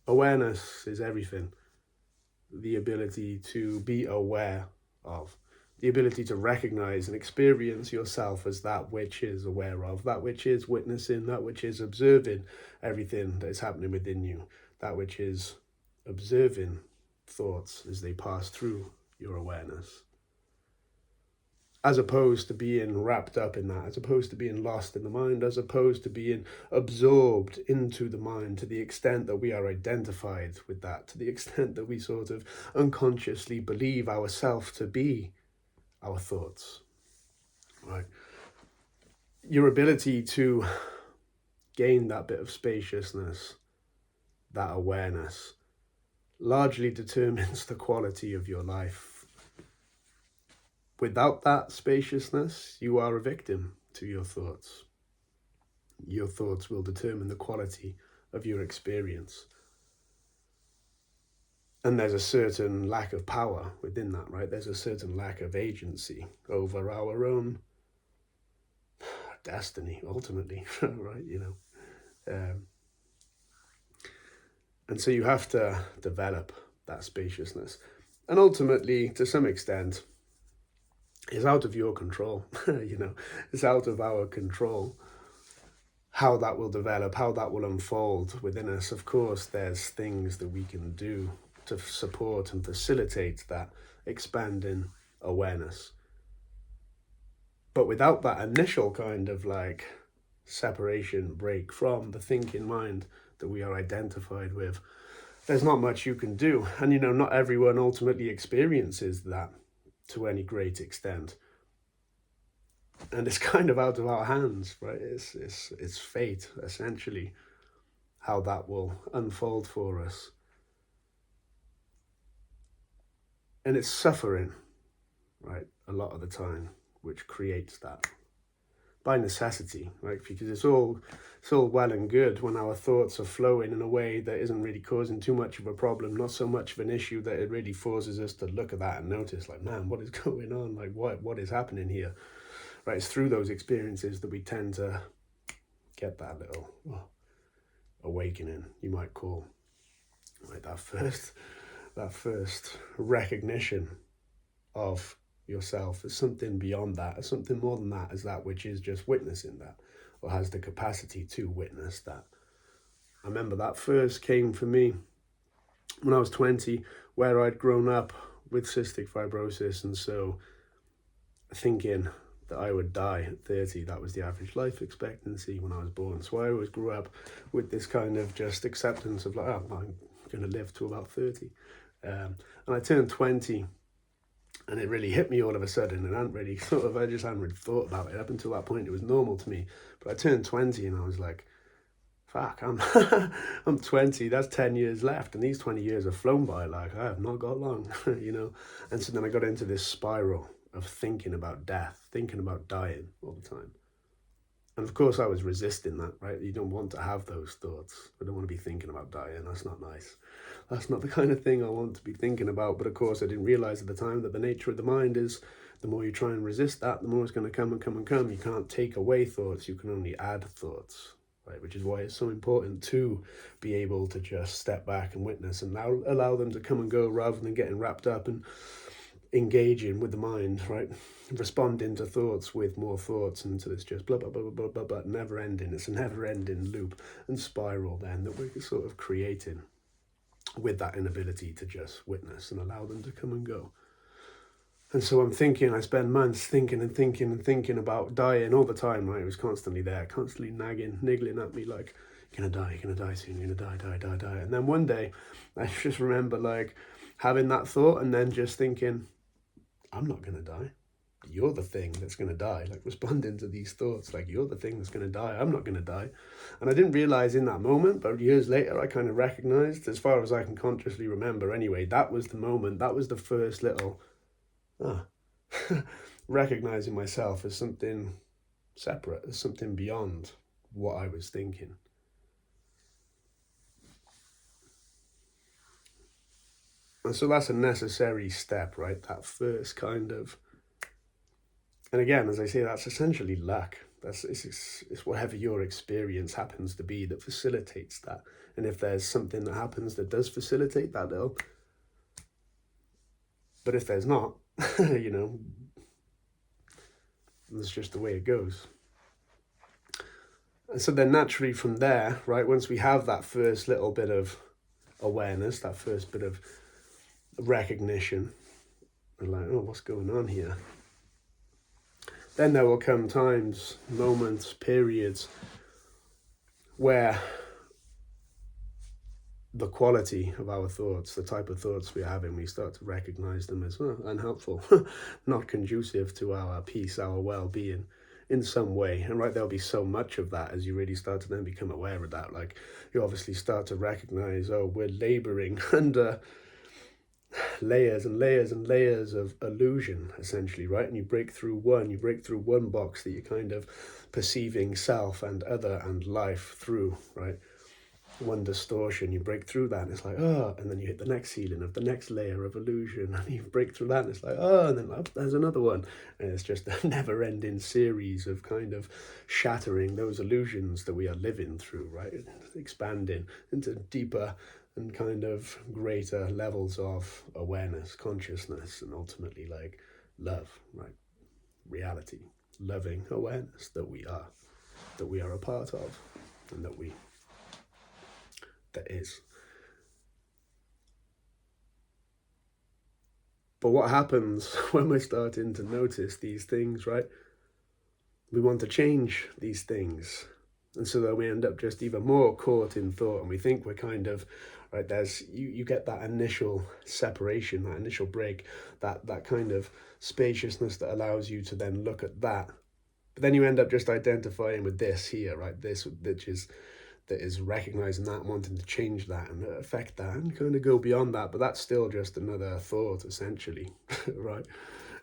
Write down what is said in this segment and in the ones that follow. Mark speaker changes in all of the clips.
Speaker 1: Awareness is everything. The ability to be aware of, the ability to recognize and experience yourself as that which is aware of, that which is witnessing, that which is observing everything that is happening within you, that which is observing thoughts as they pass through your awareness. As opposed to being wrapped up in that, as opposed to being lost in the mind, as opposed to being absorbed into the mind to the extent that we are identified with that, to the extent that we sort of unconsciously believe ourselves to be our thoughts, right? Your ability to gain that bit of spaciousness, that awareness, largely determines the quality of your life. Without that spaciousness, you are a victim to your thoughts. Your thoughts will determine the quality of your experience. And there's a certain lack of power within that, right? There's a certain lack of agency over our own destiny, ultimately, right? And so you have to develop that spaciousness. And ultimately, to some extent, it's out of your control. It's out of our control how that will develop, how that will unfold within us. Of course, there's things that we can do to support and facilitate that expanding awareness. But without that initial kind of like separation, break from the thinking mind that we are identified with, there's not much you can do. And not everyone ultimately experiences that to any great extent. And it's kind of out of our hands, right? It's fate, essentially, how that will unfold for us. And it's suffering, right, a lot of the time, which creates that by necessity, right? Because it's all well and good when our thoughts are flowing in a way that isn't really causing too much of a problem, not so much of an issue that it really forces us to look at that and notice, like, man, what is going on? Like, what is happening here? Right? It's through those experiences that we tend to get that little awakening, you might call, right? That first recognition of yourself as something beyond that, as something more than that, as that which is just witnessing that, or has the capacity to witness that. I remember that first came for me when I was 20, where I'd grown up with cystic fibrosis, and so thinking that I would die at 30, that was the average life expectancy when I was born. So I always grew up with this kind of just acceptance of like, oh, I'm going to live to about 30. And I turned 20, and it really hit me all of a sudden, and I just hadn't really thought about it. Up until that point, it was normal to me. But I turned 20, and I was like, fuck, I'm 20, that's 10 years left, and these 20 years have flown by like I have not got long, And so then I got into this spiral of thinking about death, thinking about dying all the time. And of course I was resisting that, right? You don't want to have those thoughts. I don't want to be thinking about dying. That's not nice. That's not the kind of thing I want to be thinking about. But of course I didn't realize at the time that the nature of the mind is the more you try and resist that, the more it's going to come and come and come. You can't take away thoughts. You can only add thoughts, right? Which is why it's so important to be able to just step back and witness and allow them to come and go rather than getting wrapped up and engaging with the mind, right? Responding to thoughts with more thoughts until it's just blah, blah, blah, blah, blah, blah, never ending. It's a never ending loop and spiral then that we're sort of creating with that inability to just witness and allow them to come and go. And so I spend months thinking about dying all the time, right? It was constantly there, constantly niggling at me like, you're gonna die soon, you're gonna die. And then one day, I just remember like having that thought and then just thinking, I'm not gonna die. You're the thing that's gonna die. Like responding to these thoughts, like you're the thing that's gonna die. I'm not gonna die. And I didn't realize in that moment, but years later, I kind of recognized, as far as I can consciously remember anyway, that was the moment, that was the first little, recognizing myself as something separate, as something beyond what I was thinking. And so that's a necessary step, right? That first kind of, and again, as I say, that's essentially luck. It's whatever your experience happens to be that facilitates that. And if there's something that happens that does facilitate that, but if there's not, you know, that's just the way it goes. And so then naturally from there, right, once we have that first little bit of awareness, that first bit of recognition, we're like, oh, what's going on here? Then there will come times, moments, periods where the quality of our thoughts, the type of thoughts we're having, we start to recognize them as unhelpful, not conducive to our peace, our well-being in some way. And right, there'll be so much of that as you really start to then become aware of that. Like you obviously start to recognize, oh, we're laboring under layers and layers and layers of illusion, essentially, right? And you break through one box that you're kind of perceiving self and other and life through, right? One distortion, you break through that and it's like, oh, and then you hit the next ceiling of the next layer of illusion and you break through that and it's like, oh, and then there's another one. And it's just a never-ending series of kind of shattering those illusions that we are living through, right? Expanding into deeper and kind of greater levels of awareness, consciousness, and ultimately like love, right? Reality, loving awareness that we are a part of, and that is. But what happens when we're starting to notice these things, right? We want to change these things. And so that we end up just even more caught in thought, and we think we're kind of, right, there's, you get that initial separation, that initial break, that kind of spaciousness that allows you to then look at that. But then you end up just identifying with this here, right? This, that is recognizing that and wanting to change that and affect that and kind of go beyond that. But that's still just another thought, essentially, right?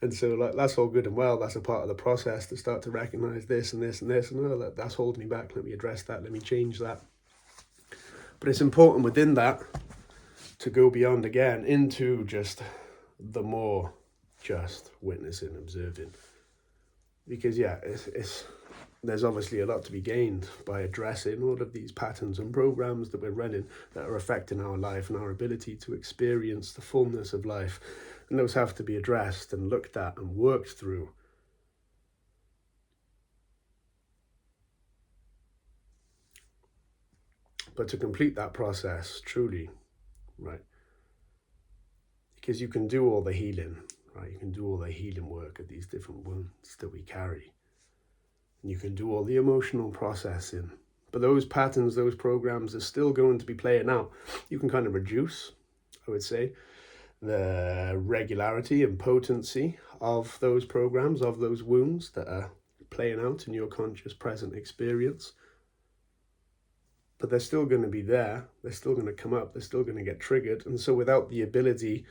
Speaker 1: And so like that's all good and well. That's a part of the process to start to recognize this and this and this. And oh, that's holding me back. Let me address that. Let me change that. But it's important within that to go beyond again into just the more just witnessing, observing. Because yeah, there's obviously a lot to be gained by addressing all of these patterns and programs that we're running that are affecting our life and our ability to experience the fullness of life. And those have to be addressed and looked at and worked through. But to complete that process, truly, right, because you can do all the healing, right? You can do all the healing work of these different wounds that we carry. And you can do all the emotional processing. But those patterns, those programs are still going to be playing out. You can kind of reduce, I would say, the regularity and potency of those programs, of those wounds that are playing out in your conscious present experience. But they're still going to be there. They're still going to come up. They're still going to get triggered. And so without the ability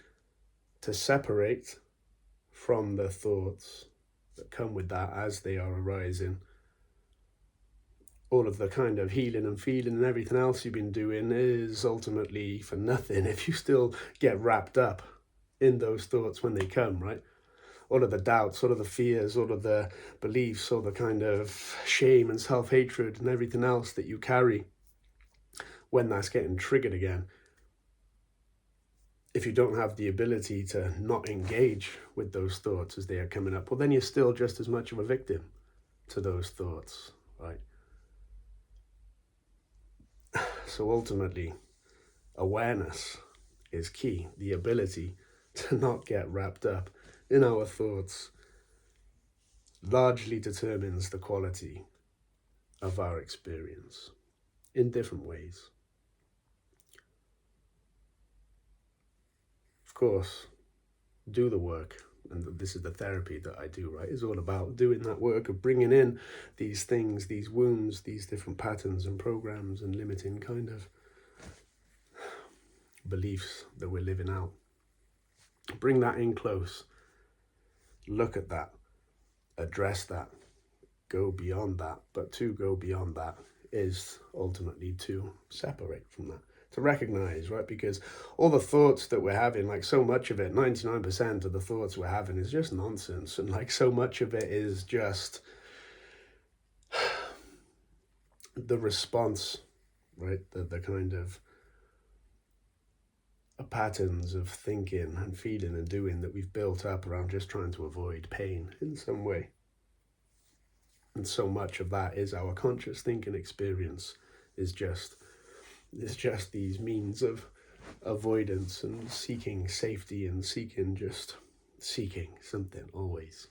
Speaker 1: to separate from the thoughts that come with that as they are arising, all of the kind of healing and feeling and everything else you've been doing is ultimately for nothing if you still get wrapped up in those thoughts when they come, right? All of the doubts, all of the fears, all of the beliefs, all the kind of shame and self-hatred and everything else that you carry when that's getting triggered again. If you don't have the ability to not engage with those thoughts as they are coming up, well, then you're still just as much of a victim to those thoughts, right? So ultimately, awareness is key. The ability to not get wrapped up in our thoughts largely determines the quality of our experience in different ways. Of course, do the work, and this is the therapy that I do, right? It's all about doing that work of bringing in these things, these wounds, these different patterns and programs and limiting kind of beliefs that we're living out. Bring that in close, look at that, address that, go beyond that. But to go beyond that is ultimately to separate from that, to recognize, right? Because all the thoughts that we're having, like so much of it, 99% of the thoughts we're having is just nonsense. And like so much of it is just the response, right? The kind of patterns of thinking and feeling and doing that we've built up around just trying to avoid pain in some way. And so much of that is our conscious thinking experience is just these means of avoidance and seeking safety and seeking something always.